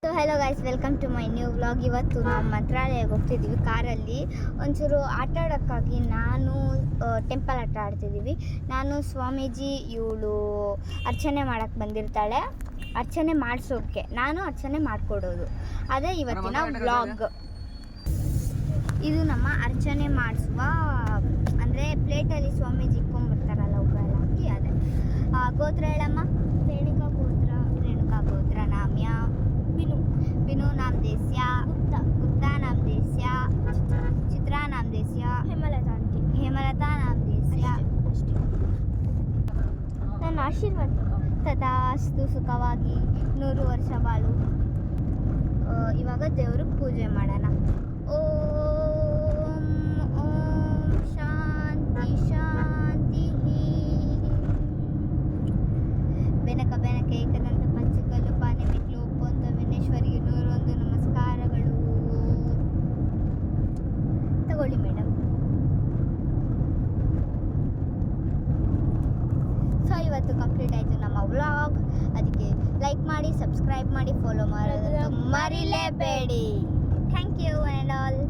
So hello guys, welcome to my new vlog. ಇವತ್ತು ನಾವು ಮಂತ್ರಾಲಯಕ್ಕೆ ಹೋಗ್ತಿದ್ದೀವಿ ಕಾರಲ್ಲಿ. ಒಂಚೂರು ಆಟ ಆಡೋಕ್ಕಾಗಿ ನಾನು ಟೆಂಪಲ್ ಆಟ ಆಡ್ತಿದ್ದೀವಿ. ನಾನು ಸ್ವಾಮೀಜಿ, ಇವಳು ಅರ್ಚನೆ ಮಾಡೋಕ್ಕೆ ಬಂದಿರ್ತಾಳೆ. ಅರ್ಚನೆ ಮಾಡಿಸೋಕ್ಕೆ ನಾನು ಅರ್ಚನೆ ಮಾಡಿಕೊಡೋದು, ಅದೇ ಇವತ್ತಿನ ವ್ಲಾಗ್. ಇದು ನಮ್ಮ ಅರ್ಚನೆ ಮಾಡಿಸುವ, ಅಂದರೆ ಪ್ಲೇಟಲ್ಲಿ ಸ್ವಾಮೀಜಿ ಇಟ್ಕೊಂಡ್ಬಿಡ್ತಾರಲ್ಲ ಉಗ್ಗೆಲ್ಲ ಹಾಕಿ, ಅದೇ. ಗೋತ್ರ ಹೇಳಮ್ಮ. ರೇಣುಕಾ ಗೋತ್ರ. ನಾಮ್ಯ ಬಿನು ನಾಮ್ ದೇಸ್ಯ. ಗುಪ್ತಾ ನಾಮ್ ದೇಸ್ಯ. ಚಿತ್ರಾ ನಾಮ್ ದೇಸ್ಯ. ಹೇಮಲತಾ ನಾಮ್ ದೇಸ್ಯ. ನನ್ನ ಆಶೀರ್ವಾದ. ತಥಾಸ್ತು. ಸುಖವಾಗಿ 100 ವರ್ಷ ಬಾಳು. ಇವಾಗ ದೇವ್ರಿಗೆ ಪೂಜೆ ಮಾಡೋಣ. ಓಂ ಓಂ ಶಾಂತಿ ಶಾಂತಿ. ಬೆನಕ ಏಕದಂತ ಪಂಚಕಲ್ಲು ಪಾನೆ ಮೆಟ್ಲು ಉಪ್ಪು ಅಂತ ವಿಘ್ನೇಶ್ವರಿಗೆ 101 ನಮಸ್ಕಾರಗಳು. ತಗೊಳ್ಳಿ ಮೇಡಮ್. ಸೊ ಇವತ್ತು ಕಂಪ್ಲೀಟ್ ಆಯಿತು ನಮ್ಮ ವ್ಲಾಗ್. ಅದಕ್ಕೆ ಲೈಕ್ ಮಾಡಿ, ಸಬ್ಸ್ಕ್ರೈಬ್ ಮಾಡಿ, ಫಾಲೋ ಮಾಡೋದು ಮರಿಲೇಬೇಡಿ. Thank you and all.